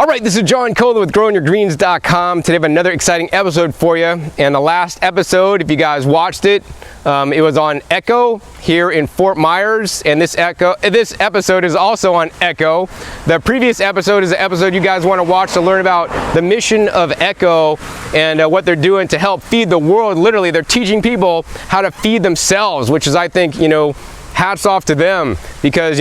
Alright, this is John Kohler with growingyourgreens.com. Today I have another exciting episode for you. And the last episode, if you guys watched it, it was on Echo here in Fort Myers. And this episode is also on Echo. The previous episode is the episode you guys want to watch to learn about the mission of Echo and what they're doing to help feed the world. Literally, they're teaching people how to feed themselves, which is, I think, hats off to them, because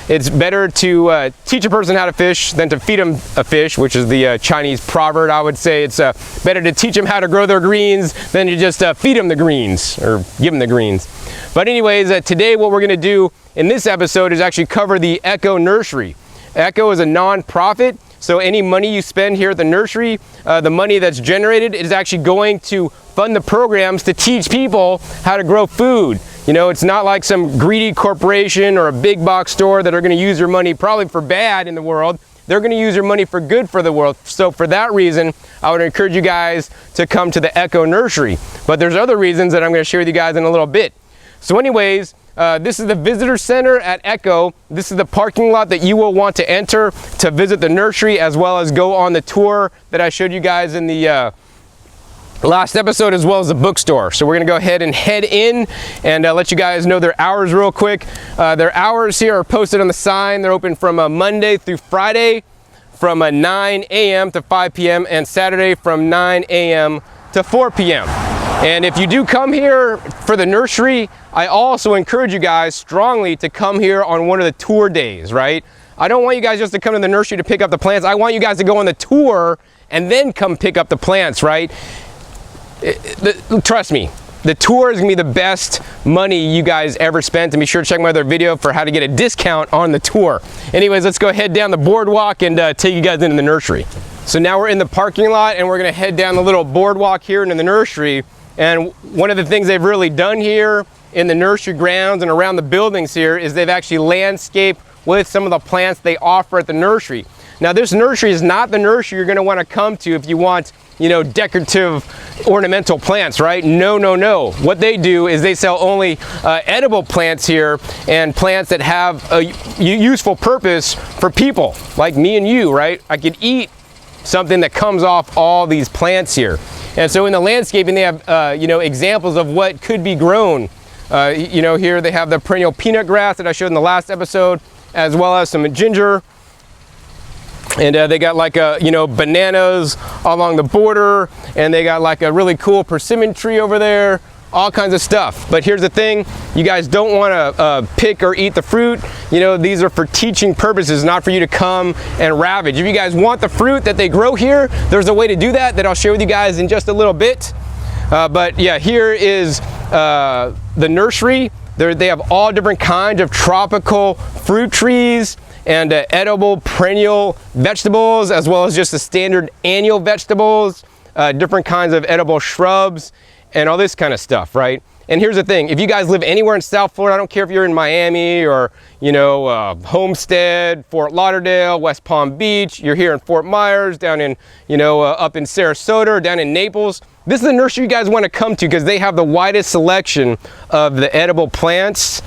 it's better to teach a person how to fish than to feed them a fish, which is the Chinese proverb. I would say it's better to teach them how to grow their greens than to just feed them the greens or give them the greens. But anyways, today what we're going to do in this episode is actually cover the Echo Nursery. Echo is a non-profit, so any money you spend here at the nursery, the money that's generated is actually going to fund the programs to teach people how to grow food. It's not like some greedy corporation or a big box store that are going to use your money probably for bad in the world. They're going to use your money for good for the world. So for that reason, I would encourage you guys to come to the Echo Nursery. But there's other reasons that I'm going to share with you guys in a little bit. So anyways, this is the visitor center at Echo. This is the parking lot that you will want to enter to visit the nursery, as well as go on the tour that I showed you guys in the last episode, as well as the bookstore. So we're gonna go ahead and head in and let you guys know their hours real quick. Their hours here are posted on the sign. They're open from Monday through Friday from 9 a.m. to 5 p.m. and Saturday from 9 a.m. to 4 p.m. And if you do come here for the nursery, I also encourage you guys strongly to come here on one of the tour days, right? I don't want you guys just to come to the nursery to pick up the plants. I want you guys to go on the tour and then come pick up the plants, right? Trust me, the tour is gonna be the best money you guys ever spent, and be sure to check my other video for how to get a discount on the tour. Anyways, let's go head down the boardwalk and take you guys into the nursery. So now we're in the parking lot and we're gonna head down the little boardwalk here into the nursery. And one of the things they've really done here in the nursery grounds and around the buildings here is they've actually landscaped with some of the plants they offer at the nursery. Now this nursery is not the nursery you're gonna wanna come to if you want decorative ornamental plants, right? No. What they do is they sell only edible plants here, and plants that have a useful purpose for people like me and you, right? I could eat something that comes off all these plants here. And so in the landscaping, they have examples of what could be grown. Here they have the perennial peanut grass that I showed in the last episode, as well as some ginger. And they got like bananas along the border, and they got like a really cool persimmon tree over there, all kinds of stuff. But here's the thing, you guys don't want to pick or eat the fruit. These are for teaching purposes, not for you to come and ravage. If you guys want the fruit that they grow here, there's a way to do that I'll share with you guys in just a little bit. But yeah, here is the nursery. They have all different kinds of tropical fruit trees and edible perennial vegetables, as well as just the standard annual vegetables, different kinds of edible shrubs, and all this kind of stuff, right? And here's the thing, if you guys live anywhere in South Florida, I don't care if you're in Miami or, Homestead, Fort Lauderdale, West Palm Beach, you're here in Fort Myers, down in, up in Sarasota, or down in Naples, this is the nursery you guys want to come to, because they have the widest selection of the edible plants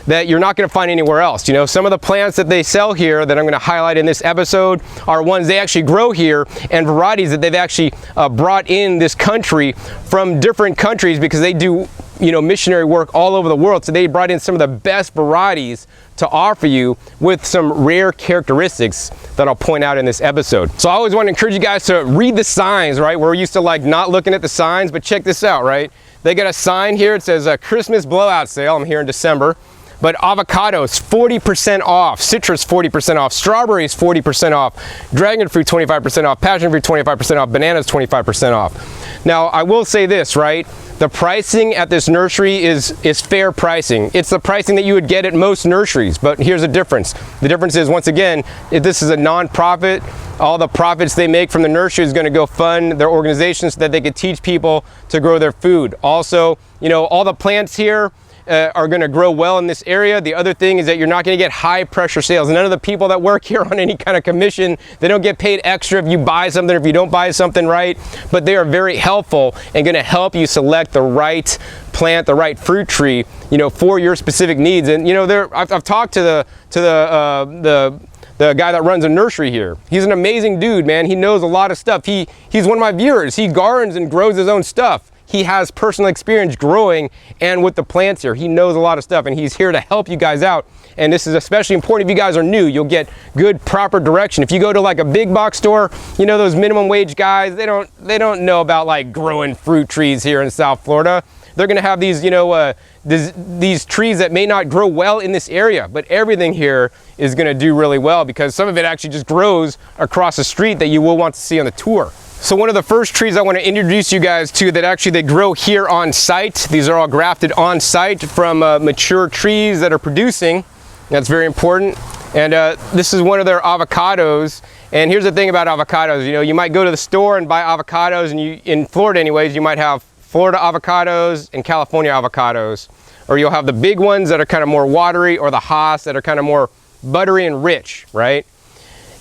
that you're not going to find anywhere else. Some of the plants that they sell here that I'm going to highlight in this episode are ones they actually grow here, and varieties that they've actually brought in this country from different countries, because they do missionary work all over the world. So they brought in some of the best varieties to offer you with some rare characteristics that I'll point out in this episode. So I always want to encourage you guys to read the signs, right? We're used to like not looking at the signs, but check this out, right? They got a sign here. It says Christmas blowout sale. I'm here in December. But avocados, 40% off, citrus, 40% off, strawberries, 40% off, dragon fruit, 25% off, passion fruit, 25% off, bananas, 25% off. Now, I will say this, right? The pricing at this nursery is fair pricing. It's the pricing that you would get at most nurseries, but here's the difference. The difference is, once again, if this is a non-profit, all the profits they make from the nursery is gonna go fund their organizations so that they could teach people to grow their food. Also, all the plants here, are going to grow well in this area. The other thing is that you're not going to get high pressure sales. None of the people that work here on any kind of commission, they don't get paid extra if you buy something or if you don't buy something, right? But they are very helpful and going to help you select the right plant, the right fruit tree, for your specific needs. And I've talked to the the guy that runs a nursery here. He's an amazing dude, man. He knows a lot of stuff. He's one of my viewers. He gardens and grows his own stuff. He has personal experience growing and with the plants here. He knows a lot of stuff, and he's here to help you guys out. And this is especially important if you guys are new. You'll get good, proper direction. If you go to like a big box store, you know, those minimum wage guys, they don't know about like growing fruit trees here in South Florida. They're gonna have these, you know, these trees that may not grow well in this area, but everything here is gonna do really well because some of it actually just grows across the street that you will want to see on the tour. So one of the first trees I want to introduce you guys to that actually they grow here on site. These are all grafted on site from mature trees that are producing. That's very important. And this is one of their avocados. And here's the thing about avocados, you know, you might go to the store and buy avocados, and in Florida anyways, you might have Florida avocados and California avocados. Or you'll have the big ones that are kind of more watery, or the Haas that are kind of more buttery and rich, right?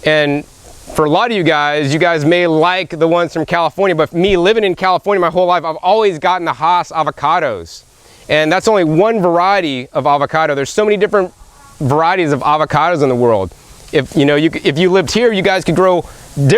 And for a lot of you guys may like the ones from California, but me living in California my whole life, I've always gotten the Haas avocados. And that's only one variety of avocado. There's so many different varieties of avocados in the world. If you lived here, you guys could grow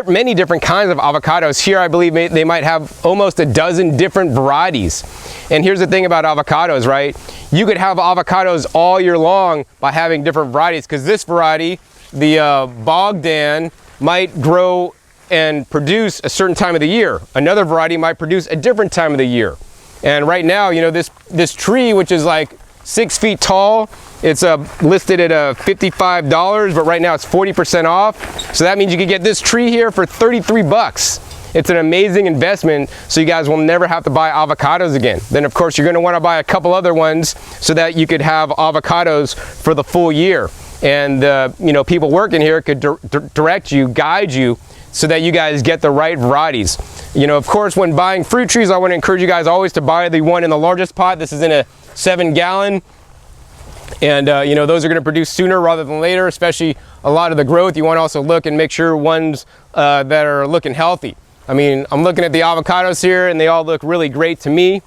many different kinds of avocados. Here I believe they might have almost a dozen different varieties. And here's the thing about avocados, right? You could have avocados all year long by having different varieties, because this variety, the Bogdan, might grow and produce a certain time of the year. Another variety might produce a different time of the year. And right now, you know, this tree, which is like 6 feet tall, it's listed at $55, but right now it's 40% off. So that means you could get this tree here for 33 bucks. It's an amazing investment, so you guys will never have to buy avocados again. Then of course you're gonna wanna buy a couple other ones so that you could have avocados for the full year. And you know, people working here could direct you, guide you, so that you guys get the right varieties. You know, of course, when buying fruit trees, I want to encourage you guys always to buy the one in the largest pot. This is in a 7-gallon, and you know, those are going to produce sooner rather than later, especially a lot of the growth. You want to also look and make sure ones that are looking healthy. I mean, I'm looking at the avocados here, and they all look really great to me.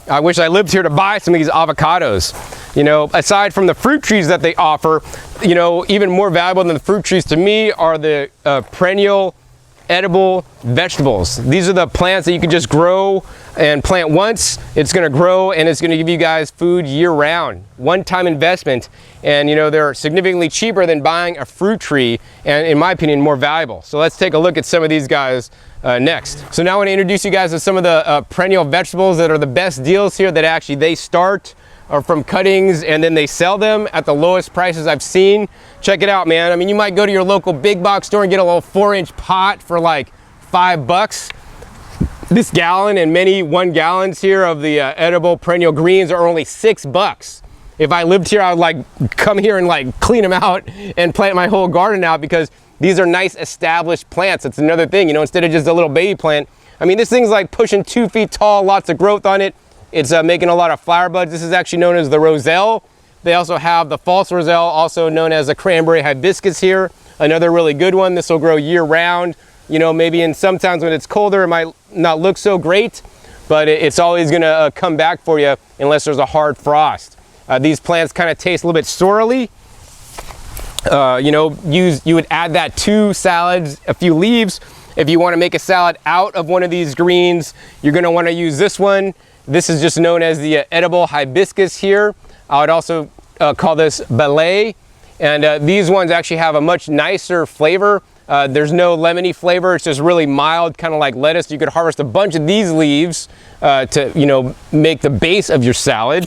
I wish I lived here to buy some of these avocados. You know, aside from the fruit trees that they offer, you know, even more valuable than the fruit trees to me are the perennial edible vegetables. These are the plants that you can just grow and plant once. It's going to grow, and it's going to give you guys food year round. One-time investment, and you know, they're significantly cheaper than buying a fruit tree, and in my opinion, more valuable. So let's take a look at some of these guys next. So now I want to introduce you guys to some of the perennial vegetables that are the best deals here, that actually they start from cuttings and then they sell them at the lowest prices I've seen. Check it out, man. I mean, you might go to your local big box store and get a little 4-inch pot for like $5. This gallon and many 1 gallons here of the edible perennial greens are only $6. If I lived here, I would like come here and like clean them out and plant my whole garden out, because these are nice established plants. That's another thing, you know, instead of just a little baby plant. I mean, this thing's like pushing 2 feet tall, lots of growth on it. It's making a lot of flower buds. This is actually known as the roselle. They also have the false roselle, also known as the cranberry hibiscus here. Another really good one. This will grow year round. You know, maybe in sometimes when it's colder, it might not look so great, but it's always gonna come back for you unless there's a hard frost. These plants kind of taste a little bit sorely. You know, you would add that to salads, a few leaves. If you want to make a salad out of one of these greens, you're going to want to use this one. This is just known as the edible hibiscus here. I would also call this ballet. And these ones actually have a much nicer flavor. There's no lemony flavor. It's just really mild, kind of like lettuce. You could harvest a bunch of these leaves to, you know, make the base of your salad.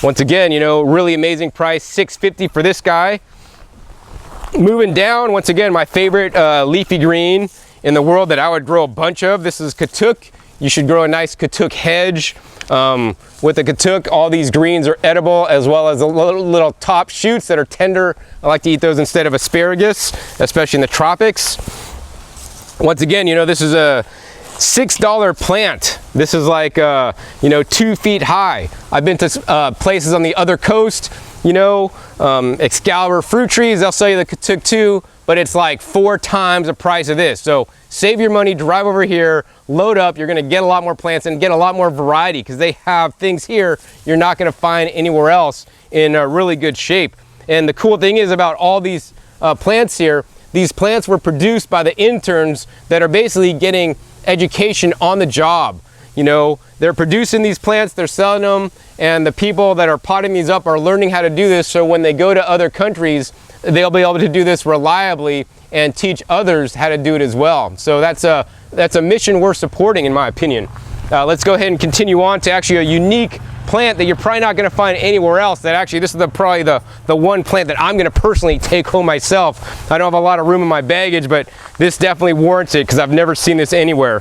Once again, you know, really amazing price, $6.50 for this guy. Moving down, once again, my favorite leafy green in the world that I would grow a bunch of. This is katuk. You should grow a nice katuk hedge. With the katuk, all these greens are edible, as well as the little top shoots that are tender. I like to eat those instead of asparagus, especially in the tropics. Once again, you know, this is a $6 plant. This is like, you know, 2 feet high. I've been to places on the other coast, you know, Excalibur fruit trees, they'll sell you the katuk too, but it's like 4 times the price of this. So save your money, drive over here, load up. You're gonna get a lot more plants and get a lot more variety, because they have things here you're not gonna find anywhere else in really good shape. And the cool thing is about all these plants here these plants were produced by the interns that are basically getting education on the job. You know, they're producing these plants, they're selling them, and the people that are potting these up are learning how to do this, so when they go to other countries, they'll be able to do this reliably and teach others how to do it as well. So that's a mission worth supporting, in my opinion. Let's go ahead and continue on to actually a unique plant that you're probably not going to find anywhere else. That actually, this is probably the one plant that I'm going to personally take home myself. I don't have a lot of room in my baggage, but this definitely warrants it because I've never seen this anywhere.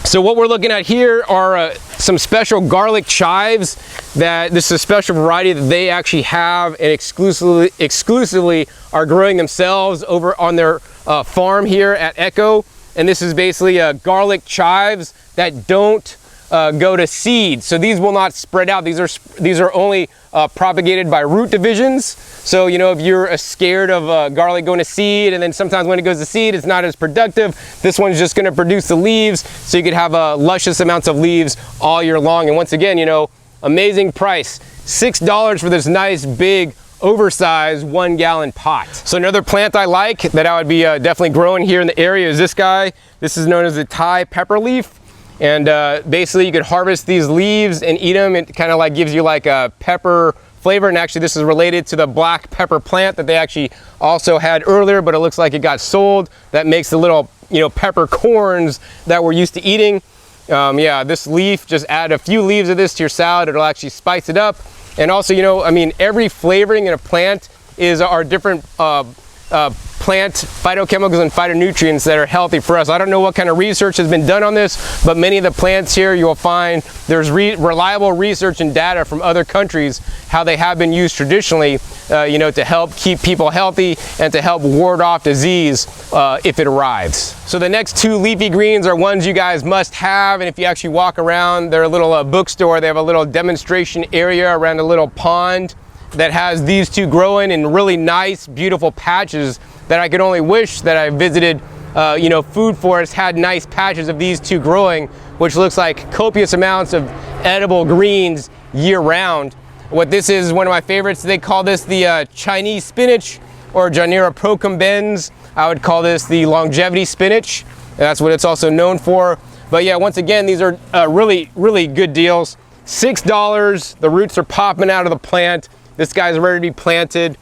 So what we're looking at here are some special garlic chives. This is a special variety that they actually have and exclusively are growing themselves over on their farm here at Echo. And this is basically garlic chives that don't go to seed. So these will not spread out. These are only propagated by root divisions. So, you know, if you're scared of garlic going to seed, and then sometimes when it goes to seed, it's not as productive, this one's just going to produce the leaves, so you could have luscious amounts of leaves all year long. And once again, you know, amazing price. $6 for this nice, big, oversized 1 gallon pot. So another plant I like that I would be definitely growing here in the area is this guy. This is known as the Thai pepper leaf. And basically you could harvest these leaves and eat them. It kind of like gives you like a pepper flavor, and actually this is related to the black pepper plant that they actually also had earlier, but it looks like it got sold. That makes the little, you know, pepper corns that we're used to eating. Yeah, this leaf, just add a few leaves of this to your salad, it'll actually spice it up. And also, you know, I mean, every flavoring in a plant are different plant phytochemicals and phytonutrients that are healthy for us. I don't know what kind of research has been done on this, but many of the plants here you will find there's reliable research and data from other countries how they have been used traditionally, you know, to help keep people healthy and to help ward off disease if it arrives. So the next two leafy greens are ones you guys must have, and if you actually walk around their little bookstore, they have a little demonstration area around a little pond that has these two growing in really nice, beautiful patches that I could only wish that I visited, you know, food forests had nice patches of these two growing, which looks like copious amounts of edible greens year round. What this is one of my favorites. They call this the Chinese spinach, or Janera procumbens. I would call this the longevity spinach. That's what it's also known for. But yeah, once again, these are really, really good deals. $6, the roots are popping out of the plant. This guy's ready to be planted.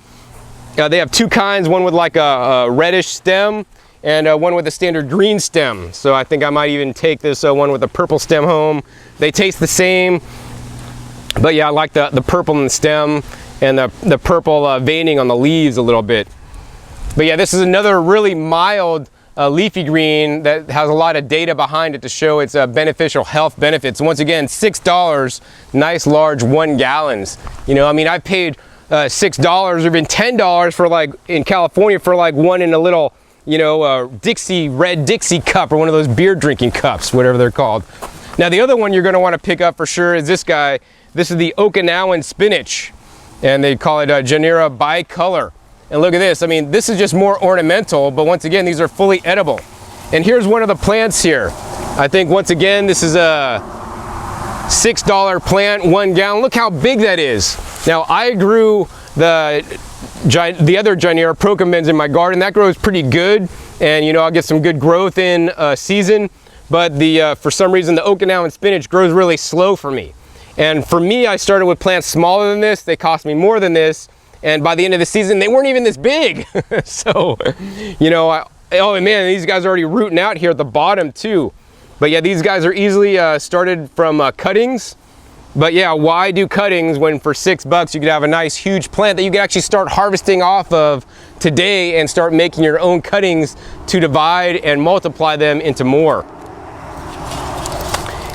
They have two kinds, one with like a reddish stem and one with a standard green stem. So I think I might even take this one with a purple stem home. They taste the same, but yeah, I like the purple in the stem and the purple veining on the leaves a little bit. But yeah, this is another really mild leafy green that has a lot of data behind it to show its beneficial health benefits. Once again, $6, nice large 1 gallons. You know, I mean, I paid $6 or even $10 for, like, in California for like one in a little, you know, red Dixie cup, or one of those beer drinking cups, whatever they're called. Now the other one you're going to want to pick up for sure is this guy. This is the Okinawan spinach, and they call it Janera bicolor. And look at this. I mean, this is just more ornamental, but once again, these are fully edible. And here's one of the plants here. I think once again, this is a $6 plant, 1 gallon. Look how big that is. Now I grew the other Janera procumbens in my garden. That grows pretty good, and you know, I'll get some good growth in season. But for some reason, the Okinawan spinach grows really slow for me. And for me, I started with plants smaller than this. They cost me more than this. And by the end of the season, they weren't even this big. So, you know, oh man, these guys are already rooting out here at the bottom too. But yeah, these guys are easily started from cuttings. But yeah, why do cuttings when for $6 you could have a nice huge plant that you could actually start harvesting off of today and start making your own cuttings to divide and multiply them into more.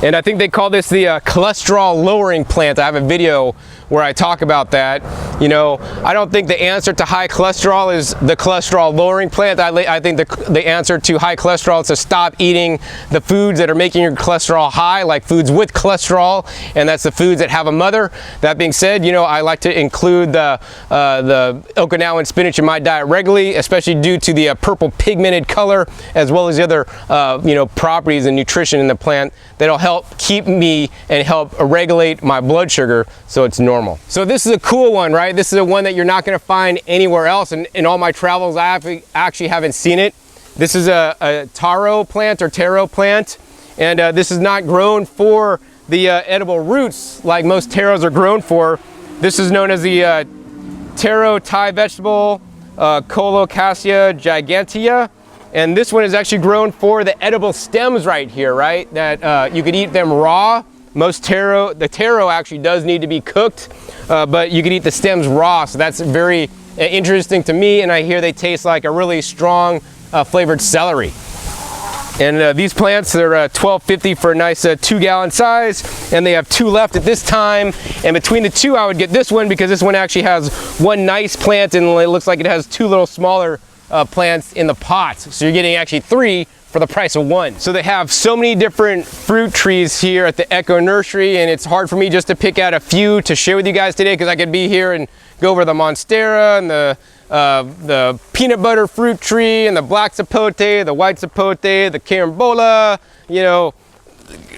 And I think they call this the cholesterol lowering plant. I have a video where I talk about that. You know, I don't think the answer to high cholesterol is the cholesterol lowering plant. I think the answer to high cholesterol is to stop eating the foods that are making your cholesterol high, like foods with cholesterol, and that's the foods that have a mother. That being said, you know, I like to include the Okinawan spinach in my diet regularly, especially due to the purple pigmented color, as well as the other you know, properties and nutrition in the plant that'll help keep me and help regulate my blood sugar so it's normal. So this is a cool one, right? right? This is a one that you're not gonna find anywhere else. And in all my travels, I actually haven't seen it. This is a taro plant or taro plant. And this is not grown for the edible roots like most taros are grown for. This is known as the taro Thai vegetable, Colocasia gigantea. And this one is actually grown for the edible stems right here, right? That you could eat them raw. Most taro, the taro actually does need to be cooked, but you could eat the stems raw. So that's very interesting to me. And I hear they taste like a really strong flavored celery. And these plants, they're $12.50 for a nice 2-gallon size, and they have 2 left at this time. And between the 2, I would get this one because this one actually has 1 nice plant, and it looks like it has 2 little smaller plants in the pot. So you're getting actually 3 for the price of 1. So they have so many different fruit trees here at the Echo Nursery, and it's hard for me just to pick out a few to share with you guys today because I could be here and go over the monstera and the peanut butter fruit tree and the black sapote, the white sapote, the carambola, you know,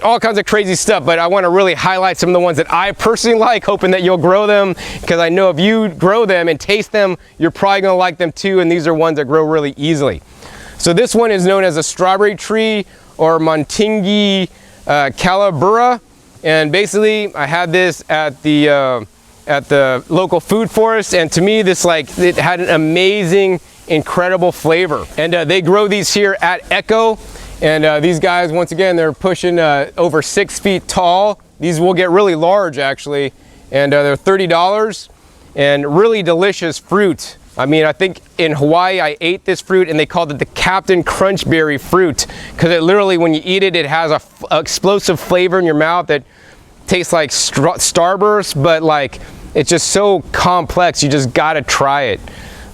all kinds of crazy stuff. But I want to really highlight some of the ones that I personally like, hoping that you'll grow them, because I know if you grow them and taste them, you're probably going to like them too. And these are ones that grow really easily. So this one is known as a strawberry tree or Montingi calabura. And basically I had this at the local food forest, and to me this it had an amazing, incredible flavor. And they grow these here at Echo, and these guys, once again, they're pushing over 6 feet tall. These will get really large actually, and they're $30 and really delicious fruit. I mean, I think in Hawaii I ate this fruit and they called it the Captain Crunchberry fruit because it literally, when you eat it, it has a explosive flavor in your mouth that tastes like Starburst, but like it's just so complex, you just gotta try it.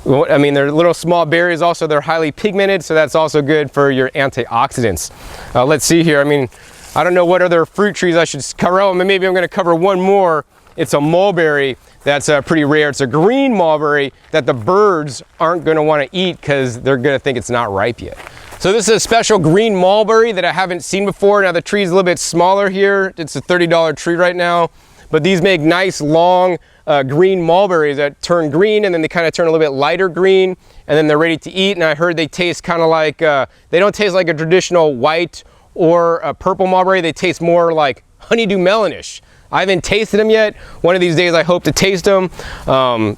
I mean, they're little small berries, also they're highly pigmented, so that's also good for your antioxidants. Let's see here, I mean, I don't know what other fruit trees I should cover. Oh, maybe I'm gonna cover one more. It's a mulberry that's pretty rare. It's a green mulberry that the birds aren't gonna wanna eat because they're gonna think it's not ripe yet. So this is a special green mulberry that I haven't seen before. Now the tree's a little bit smaller here. It's a $30 tree right now, but these make nice long green mulberries that turn green, and then they kind of turn a little bit lighter green, and then they're ready to eat. And I heard they taste kind of like, they don't taste like a traditional white or a purple mulberry. They taste more like honeydew melonish. I haven't tasted them yet. One of these days I hope to taste them.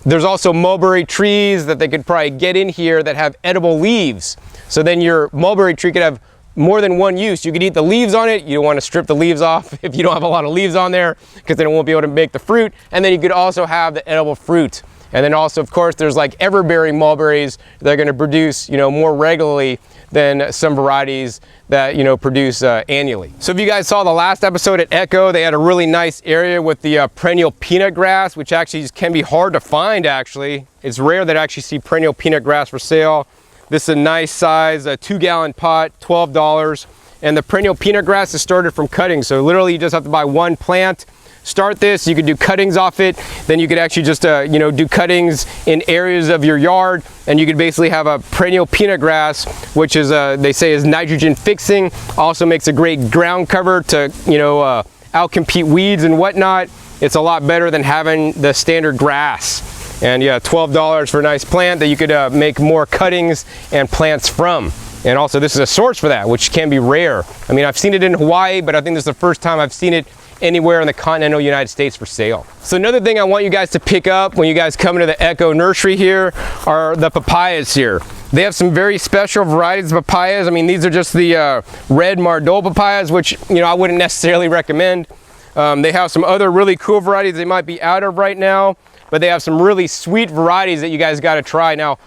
There's also mulberry trees that they could probably get in here that have edible leaves. So then your mulberry tree could have more than one use. You could eat the leaves on it. You don't want to strip the leaves off if you don't have a lot of leaves on there, because then it won't be able to make the fruit. And then you could also have the edible fruit. And then also, of course, there's like everbearing mulberries that are going to produce, you know, more regularly than some varieties that, you know, produce annually. So if you guys saw the last episode at Echo, they had a really nice area with the perennial peanut grass, which actually can be hard to find actually. It's rare that I actually see perennial peanut grass for sale. This is a nice size, a 2-gallon pot, $12. And the perennial peanut grass is started from cuttings. So literally you just have to buy 1 plant. Start this, you could do cuttings off it, then you could actually just you know, do cuttings in areas of your yard, and you could basically have a perennial peanut grass, which is they say is nitrogen fixing, also makes a great ground cover to, you know, outcompete weeds and whatnot. It's a lot better than having the standard grass. And yeah, $12 for a nice plant that you could make more cuttings and plants from. And also this is a source for that, which can be rare. I mean, I've seen it in Hawaii, but I think this is the first time I've seen it anywhere in the continental United States for sale. So another thing I want you guys to pick up when you guys come into the Echo Nursery here are the papayas here. They have some very special varieties of papayas. I mean, these are just the red Mardol papayas, which, you know, I wouldn't necessarily recommend. They have some other really cool varieties they might be out of right now, but they have some really sweet varieties that you guys got to try. Now,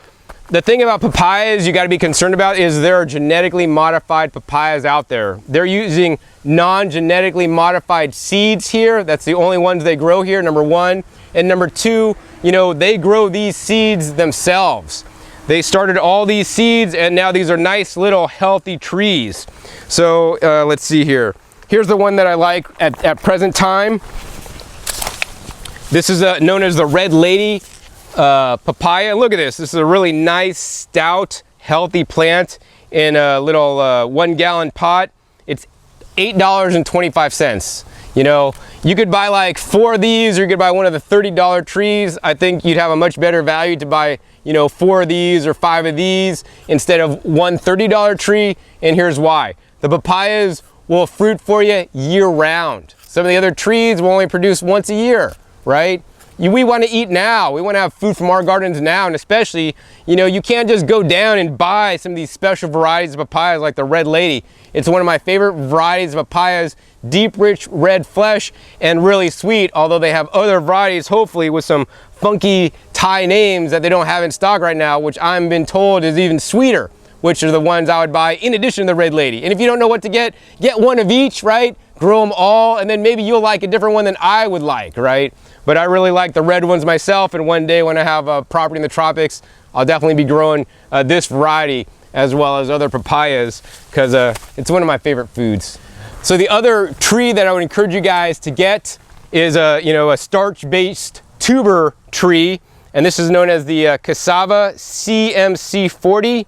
the thing about papayas you got to be concerned about is there are genetically modified papayas out there. They're using non-genetically modified seeds here. That's the only ones they grow here, number one. And number two, you know, they grow these seeds themselves. They started all these seeds, and now these are nice little healthy trees. So let's see here. Here's the one that I like at present time. This is known as the Red Lady papaya. Look at this. This is a really nice, stout, healthy plant in a little 1-gallon pot. It's $8.25. You know, you could buy like 4 of these, or you could buy one of the $30 trees. I think you'd have a much better value to buy, you know, 4 of these or 5 of these instead of one $30 tree. And here's why. The papayas will fruit for you year round. Some of the other trees will only produce once a year, right? We want to eat now. We want to have food from our gardens now, and especially, you know, you can't just go down and buy some of these special varieties of papayas like the Red Lady. It's one of my favorite varieties of papayas, deep, rich red flesh and really sweet, although they have other varieties, hopefully with some funky Thai names that they don't have in stock right now, which I've been told is even sweeter, which are the ones I would buy in addition to the Red Lady. And if you don't know what to get one of each, right? Grow them all, and then maybe you'll like a different one than I would like, right? But I really like the red ones myself, and one day when I have a property in the tropics, I'll definitely be growing this variety as well as other papayas, because it's one of my favorite foods. So the other tree that I would encourage you guys to get is a starch-based tuber tree, and this is known as the cassava CMC40.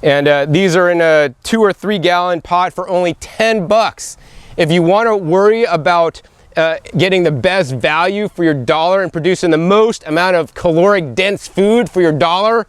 And these are in a 2 or 3 gallon pot for only 10 bucks. If you want to worry about getting the best value for your dollar and producing the most amount of caloric dense food for your dollar,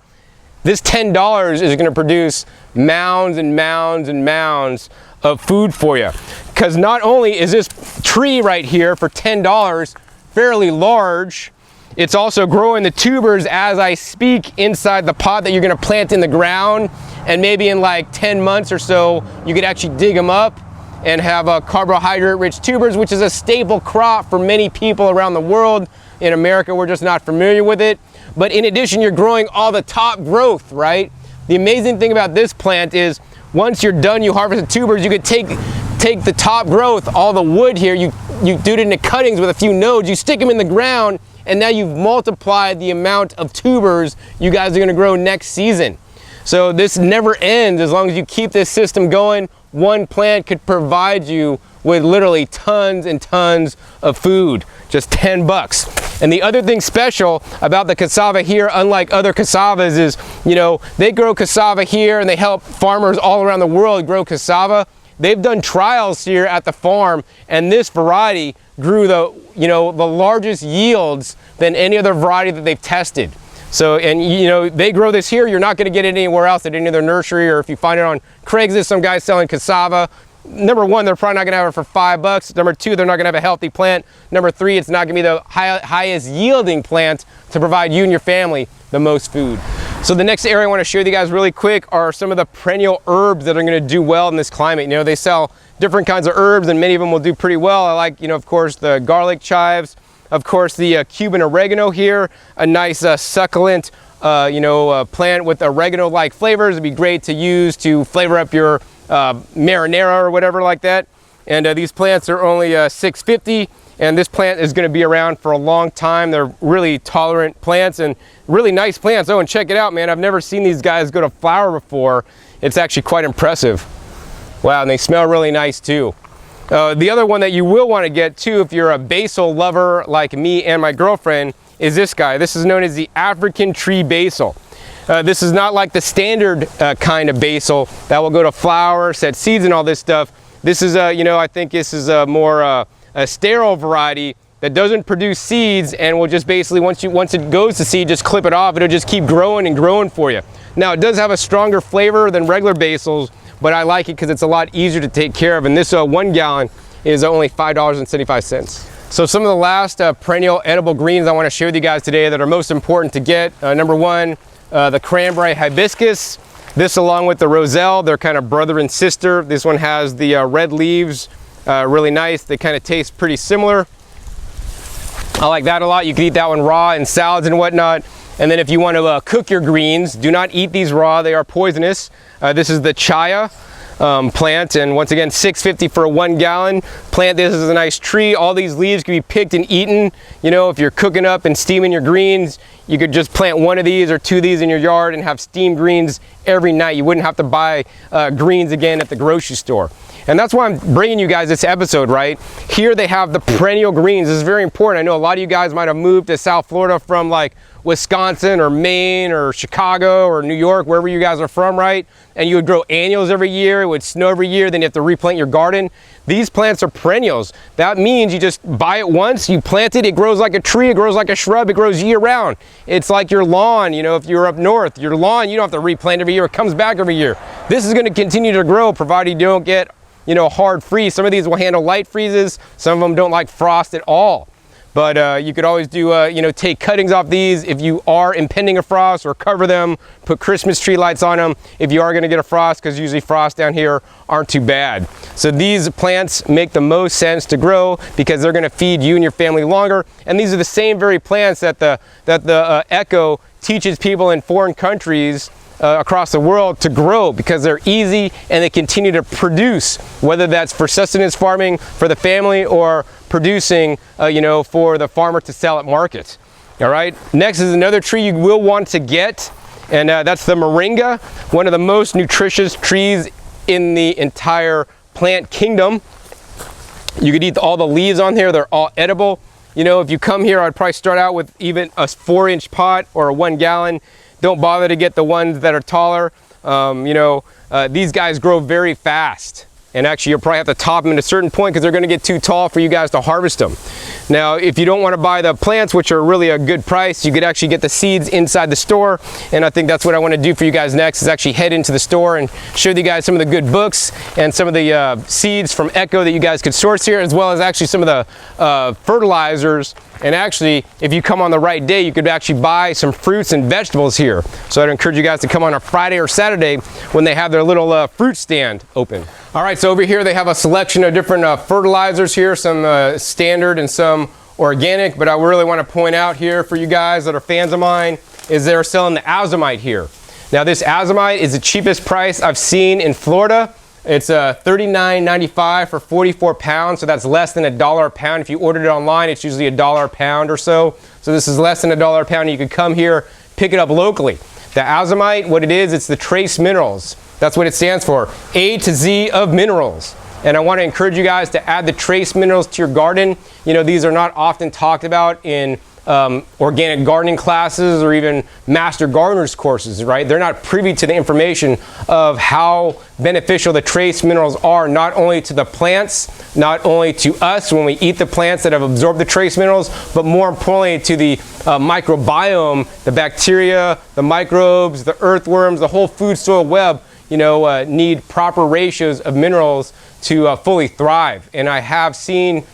this $10 is going to produce mounds and mounds and mounds of food for you. Because not only is this tree right here for $10 fairly large, it's also growing the tubers as I speak inside the pot that you're going to plant in the ground. And maybe in like 10 months or so, you could actually dig them up and have carbohydrate-rich tubers, which is a staple crop for many people around the world. In America, we're just not familiar with it. But in addition, you're growing all the top growth, right? The amazing thing about this plant is once you're done, you harvest the tubers, you could take the top growth, all the wood here, you do it into cuttings with a few nodes, you stick them in the ground, and now you've multiplied the amount of tubers you guys are gonna grow next season. So this never ends as long as you keep this system going. One plant could provide you with literally tons and tons of food, just 10 bucks. And the other thing special about the cassava here, unlike other cassavas, is, you know, they grow cassava here and they help farmers all around the world grow cassava. They've done trials here at the farm, and this variety grew the largest yields than any other variety that they've tested. So, and you know, they grow this here, you're not gonna get it anywhere else at any other nursery, or if you find it on Craigslist, some guy selling cassava. Number one, they're probably not gonna have it for $5. Number two, they're not gonna have a healthy plant. Number three, it's not gonna be the highest yielding plant to provide you and your family the most food. So the next area I wanna show you guys really quick are some of the perennial herbs that are gonna do well in this climate. You know, they sell different kinds of herbs and many of them will do pretty well. I like, you know, of course, the garlic chives. Of course, the Cuban oregano here, a nice succulent, plant with oregano-like flavors. It'd be great to use to flavor up your marinara or whatever like that. And these plants are only $6.50, and this plant is going to be around for a long time. They're really tolerant plants and really nice plants. Oh, and check it out, man. I've never seen these guys go to flower before. It's actually quite impressive. Wow, and they smell really nice too. The other one that you will want to get too, if you're a basil lover like me and my girlfriend, is this guy. This is known as the African tree basil. This is not like the standard kind of basil that will go to flower, set seeds and all this stuff. This is, I think this is a more a sterile variety that doesn't produce seeds and will just basically, once it goes to seed, just clip it off. It'll just keep growing and growing for you. Now, it does have a stronger flavor than regular basils, but I like it because it's a lot easier to take care of. And this 1 gallon is only $5.75. So some of the last perennial edible greens I want to share with you guys today that are most important to get. Number one, the cranberry hibiscus. This along with the roselle, they're kind of brother and sister. This one has the red leaves, really nice. They kind of taste pretty similar. I like that a lot. You can eat that one raw in salads and whatnot. And then if you want to cook your greens, do not eat these raw. They are poisonous. This is the chaya plant, and once again, $6.50 for a 1 gallon. Plant this as a nice tree. All these leaves can be picked and eaten. You know, if you're cooking up and steaming your greens, you could just plant 1 of these or 2 of these in your yard and have steamed greens every night. You wouldn't have to buy greens again at the grocery store. And that's why I'm bringing you guys this episode, right? Here they have the perennial greens. This is very important. I know a lot of you guys might have moved to South Florida from like Wisconsin or Maine or Chicago or New York, wherever you guys are from, right? And you would grow annuals every year, it would snow every year, then you have to replant your garden. These plants are perennials. That means you just buy it once, you plant it, it grows like a tree, it grows like a shrub, it grows year round. It's like your lawn, you know, if you're up north, your lawn, you don't have to replant every year, it comes back every year. This is gonna continue to grow provided you don't get, you know, hard freeze. Some of these will handle light freezes, some of them don't like frost at all. But you could always do, you know, take cuttings off these if you are impending a frost, or cover them, put Christmas tree lights on them if you are gonna get a frost, because usually frosts down here aren't too bad. So these plants make the most sense to grow because they're gonna feed you and your family longer. And these are the same very plants that the Echo teaches people in foreign countries across the world to grow, because they're easy and they continue to produce, whether that's for sustenance farming for the family or producing, you know, for the farmer to sell at market. All right, next is another tree you will want to get, and that's the moringa, one of the most nutritious trees in the entire plant kingdom. You could eat all the leaves on here, they're all edible. You know, if you come here, I'd probably start out with even a 4-inch pot or a 1 gallon. Don't bother to get the ones that are taller. You know, these guys grow very fast. And actually, you'll probably have to top them at a certain point because they're going to get too tall for you guys to harvest them. Now, if you don't want to buy the plants, which are really a good price, you could actually get the seeds inside the store. And I think that's what I want to do for you guys next, is actually head into the store and show you guys some of the good books and some of the seeds from Echo that you guys could source here, as well as actually some of the fertilizers. And actually, if you come on the right day, you could actually buy some fruits and vegetables here. So I'd encourage you guys to come on a Friday or Saturday when they have their little fruit stand open. All right, so over here they have a selection of different fertilizers here, some standard and some organic, but I really want to point out here for you guys that are fans of mine is they're selling the azomite here. Now this azomite is the cheapest price I've seen in Florida. It's $39.95 for 44 pounds, so that's less than $1 a pound. If you ordered it online, it's usually $1 a pound or so. So this is less than $1 a pound. You could come here, pick it up locally. The azomite, what it is, it's the trace minerals. That's what it stands for, A to Z of minerals. And I want to encourage you guys to add the trace minerals to your garden. You know, these are not often talked about in organic gardening classes or even master gardeners courses, right? They're not privy to the information of how beneficial the trace minerals are, not only to the plants, not only to us when we eat the plants that have absorbed the trace minerals, but more importantly to the microbiome, the bacteria, the microbes, the earthworms, the whole food soil web, you know, need proper ratios of minerals to fully thrive. And I have seen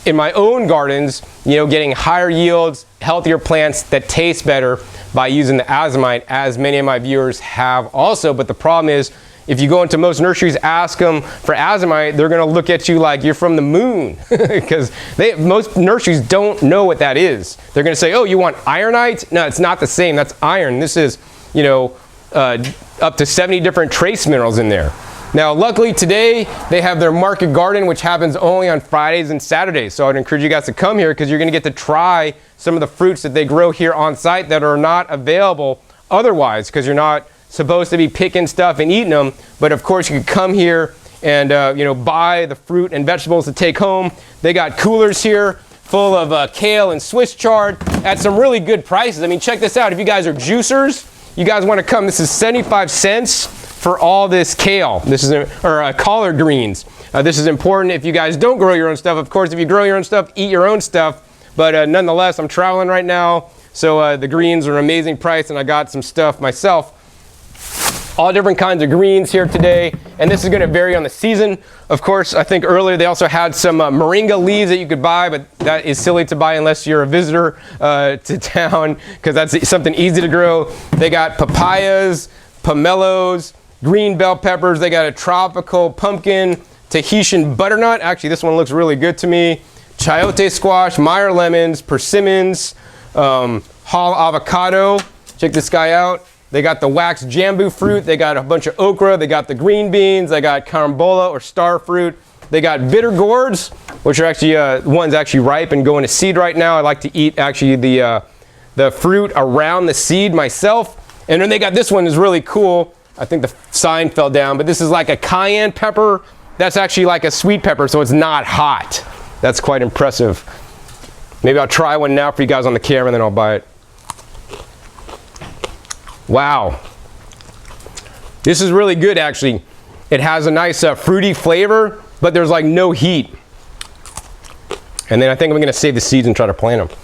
in my own gardens, you know, getting higher yields, healthier plants that taste better by using the azomite, as many of my viewers have also. But the problem is, if you go into most nurseries, ask them for azomite, they're gonna look at you like you're from the moon, because most nurseries don't know what that is. They're gonna say, oh, you want ironite? No, it's not the same, that's iron. This is, you know, up to 70 different trace minerals in there. Now, luckily today, they have their market garden, which happens only on Fridays and Saturdays. So I'd encourage you guys to come here because you're gonna get to try some of the fruits that they grow here on site that are not available otherwise, because you're not supposed to be picking stuff and eating them. But of course, you can come here and you know, buy the fruit and vegetables to take home. They got coolers here full of kale and Swiss chard at some really good prices. I mean, check this out. If you guys are juicers, you guys want to come. This is 75 cents for all this kale. This is collard greens. This is important if you guys don't grow your own stuff. Of course, if you grow your own stuff, eat your own stuff. But nonetheless, I'm traveling right now, so the greens are an amazing price, and I got some stuff myself. All different kinds of greens here today, and this is going to vary on the season. Of course, I think earlier they also had some moringa leaves that you could buy, but that is silly to buy unless you're a visitor to town, because that's something easy to grow. They got papayas, pomelos, green bell peppers. They got a tropical pumpkin, Tahitian butternut. Actually, this one looks really good to me. Chayote squash, Meyer lemons, persimmons, Hall avocado. Check this guy out. They got the wax jambu fruit. They got a bunch of okra. They got the green beans. They got carambola or star fruit. They got bitter gourds, which are actually one's actually ripe and going to seed right now. I like to eat actually the fruit around the seed myself. And then they got this one is really cool. I think the sign fell down, but this is like a cayenne pepper. That's actually like a sweet pepper, so it's not hot. That's quite impressive. Maybe I'll try one now for you guys on the camera, and then I'll buy it. Wow. This is really good, actually. It has a nice fruity flavor, but there's like no heat. And then I think I'm gonna save the seeds and try to plant them.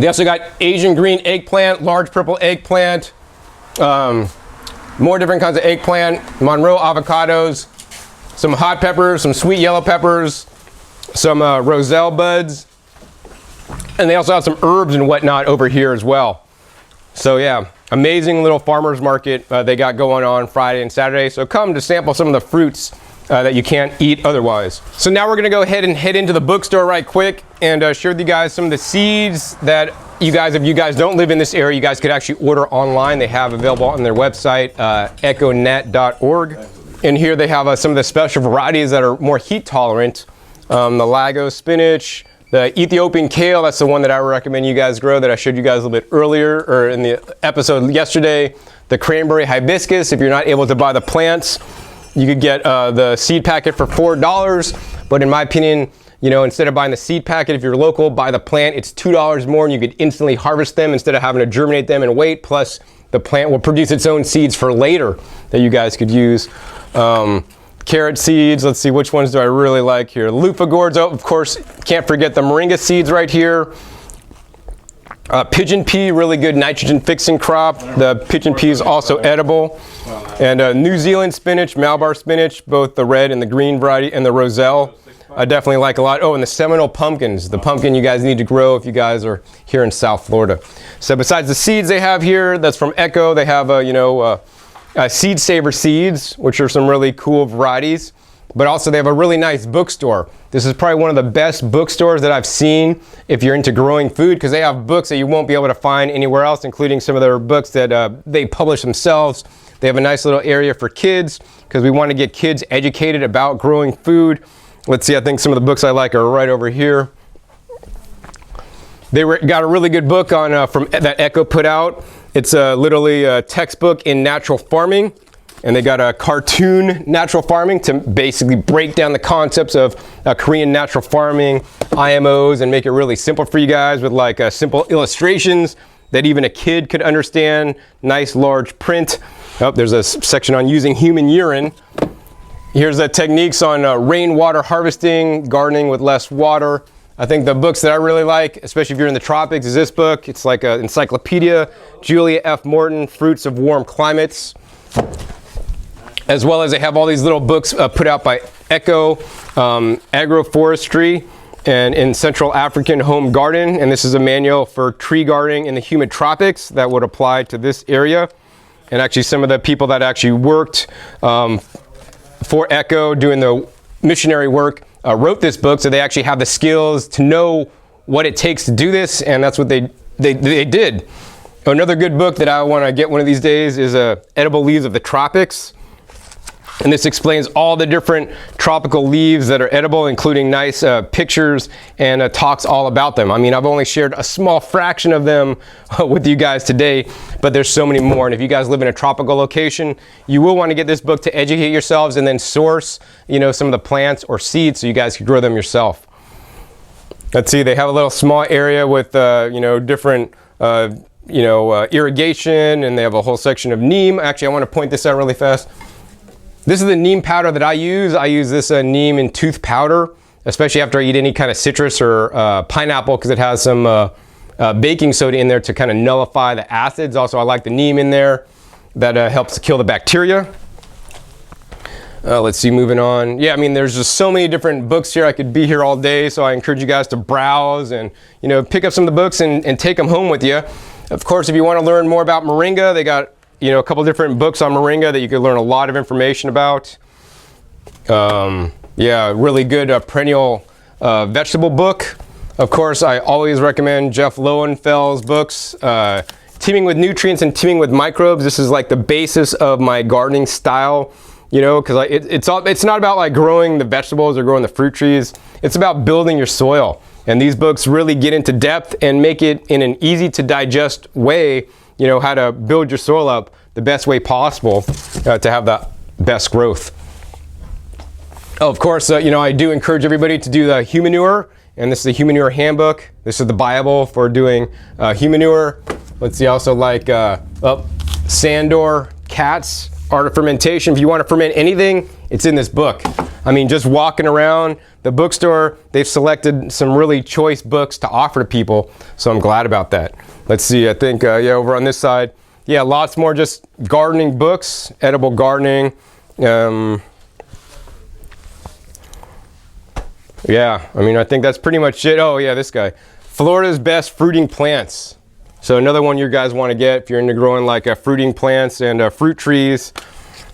They also got Asian green eggplant, large purple eggplant, more different kinds of eggplant, Monroe avocados, some hot peppers, some sweet yellow peppers, some roselle buds, and they also have some herbs and whatnot over here as well. So yeah, amazing little farmers market they got going on Friday and Saturday. So come to sample some of the fruits that you can't eat otherwise. So now we're gonna go ahead and head into the bookstore right quick and share with you guys some of the seeds that you guys, if you guys don't live in this area, you guys could actually order online. They have available on their website, econet.org. And here they have some of the special varieties that are more heat tolerant. The Lagos spinach, the Ethiopian kale, that's the one that I recommend you guys grow that I showed you guys a little bit earlier or in the episode yesterday. The cranberry hibiscus, if you're not able to buy the plants, you could get the seed packet for $4, but in my opinion, you know, instead of buying the seed packet, if you're local, buy the plant. It's $2 more and you could instantly harvest them instead of having to germinate them and wait. Plus, the plant will produce its own seeds for later that you guys could use. Carrot seeds, let's see, which ones do I really like here? Loofah gourds, oh, of course, can't forget the moringa seeds right here. Pigeon pea, really good nitrogen fixing crop. The pigeon pea is also edible. And New Zealand spinach, Malabar spinach, both the red and the green variety, and the roselle, I definitely like a lot. Oh, and the Seminole pumpkins, the pumpkin you guys need to grow if you guys are here in South Florida. So besides the seeds they have here, that's from Echo, they have, Seed Saver seeds, which are some really cool varieties. But also they have a really nice bookstore. This is probably one of the best bookstores that I've seen if you're into growing food, because they have books that you won't be able to find anywhere else, including some of their books that they publish themselves. They have a nice little area for kids, because we want to get kids educated about growing food. Let's see, I think some of the books I like are right over here. They got a really good book on from that Echo put out. It's literally a textbook in natural farming. And they got a cartoon natural farming to basically break down the concepts of Korean natural farming, IMOs, and make it really simple for you guys with like simple illustrations that even a kid could understand. Nice large print. Oh, there's a section on using human urine. Here's the techniques on rainwater harvesting, gardening with less water. I think the books that I really like, especially if you're in the tropics, is this book. It's like an encyclopedia, Julia F. Morton, Fruits of Warm Climates. As well as they have all these little books put out by Echo, Agroforestry, and in Central African Home Garden. And this is a manual for tree gardening in the humid tropics that would apply to this area. And actually some of the people that actually worked for Echo doing the missionary work wrote this book, so they actually have the skills to know what it takes to do this, and that's what they did. Another good book that I want to get one of these days is Edible Leaves of the Tropics. And this explains all the different tropical leaves that are edible, including nice pictures, and talks all about them. I mean, I've only shared a small fraction of them with you guys today, but there's so many more. And if you guys live in a tropical location, you will want to get this book to educate yourselves and then source, you know, some of the plants or seeds so you guys can grow them yourself. Let's see, they have a little small area with, different, irrigation, and they have a whole section of neem. Actually, I want to point this out really fast. This is the neem powder that I use. I use this neem in tooth powder, especially after I eat any kind of citrus or pineapple, because it has some baking soda in there to kind of nullify the acids. Also, I like the neem in there. That helps kill the bacteria. Let's see, moving on. Yeah, I mean, there's just so many different books here. I could be here all day, so I encourage you guys to browse and, pick up some of the books and take them home with you. Of course, if you want to learn more about moringa, they got a couple different books on moringa that you could learn a lot of information about. Really good perennial vegetable book. Of course, I always recommend Jeff Lowenfeld's books, Teeming with Nutrients and Teeming with Microbes. This is like the basis of my gardening style, because it's not about like growing the vegetables or growing the fruit trees. It's about building your soil. And these books really get into depth and make it in an easy to digest way, how to build your soil up the best way possible to have the best growth. Oh, of course, I do encourage everybody to do the humanure, and this is the humanure handbook. This is the Bible for doing humanure. Let's see, also like Sandor Cat's Art of Fermentation. If you want to ferment anything, it's in this book. I mean, just walking around the bookstore, they've selected some really choice books to offer to people, so I'm glad about that. Let's see, I think, yeah, over on this side, yeah, lots more just gardening books, edible gardening. Yeah, I mean, I think that's pretty much it. Oh, yeah, this guy. Florida's Best Fruiting Plants. So another one you guys want to get if you're into growing like fruiting plants and fruit trees.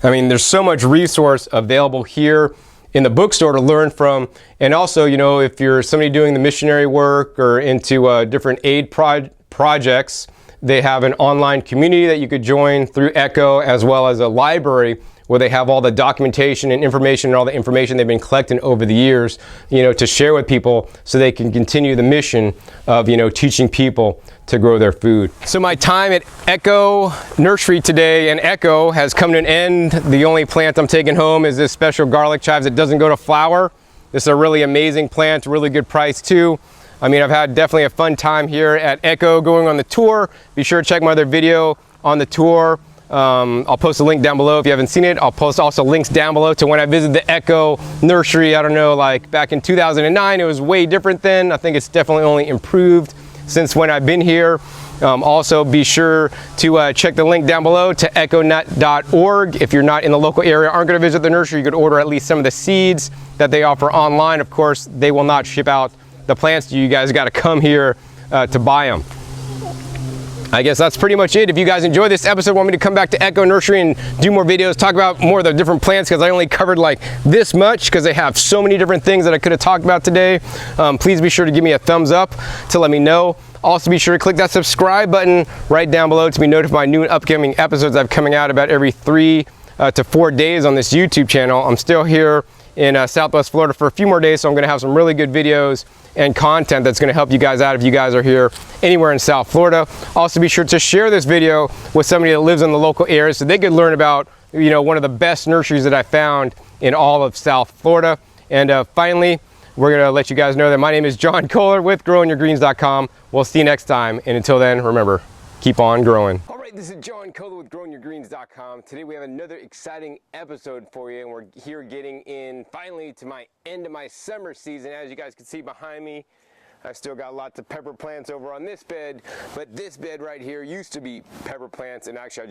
I mean, there's so much resource available here in the bookstore to learn from. And also, you know, if you're somebody doing the missionary work or into different aid projects, they have an online community that you could join through Echo, as well as a library where they have all the documentation and information and all the information they've been collecting over the years, you know, to share with people so they can continue the mission of, you know, teaching people to grow their food. So my time at Echo Nursery today, and Echo has come to an end. The only plant I'm taking home is this special garlic chives that doesn't go to flower. This is a really amazing plant, really good price too. I mean, I've had definitely a fun time here at Echo going on the tour. Be sure to check my other video on the tour. I'll post a link down below if you haven't seen it. I'll post also links down below to when I visited the Echo Nursery. I don't know, like back in 2009, it was way different then. I think it's definitely only improved since when I've been here. Also, be sure to check the link down below to echonut.org. If you're not in the local area, aren't going to visit the nursery, you could order at least some of the seeds that they offer online. Of course, they will not ship out the plants to you. You guys got to come here to buy them. I guess that's pretty much it. If you guys enjoyed this episode, want me to come back to Echo Nursery and do more videos, talk about more of the different plants, because I only covered like this much because they have so many different things that I could have talked about today. Please be sure to give me a thumbs up to let me know. Also be sure to click that subscribe button right down below to be notified new and upcoming episodes I'm coming out about every 3 to 4 days on this YouTube channel. I'm still here in Southwest Florida for a few more days, so I'm going to have some really good videos and content that's going to help you guys out if you guys are here anywhere in South Florida. Also be sure to share this video with somebody that lives in the local area so they could learn about, you know, one of the best nurseries that I found in all of South Florida. And finally, we're going to let you guys know that my name is John Kohler with growingyourgreens.com. We'll see you next time, and until then, remember, keep on growing. All right, this is John Kohler with growingyourgreens.com. Today we have another exciting episode for you, and we're here getting in finally to my end of my summer season. As you guys can see behind me, I've still got lots of pepper plants over on this bed, but this bed right here used to be pepper plants, and actually I just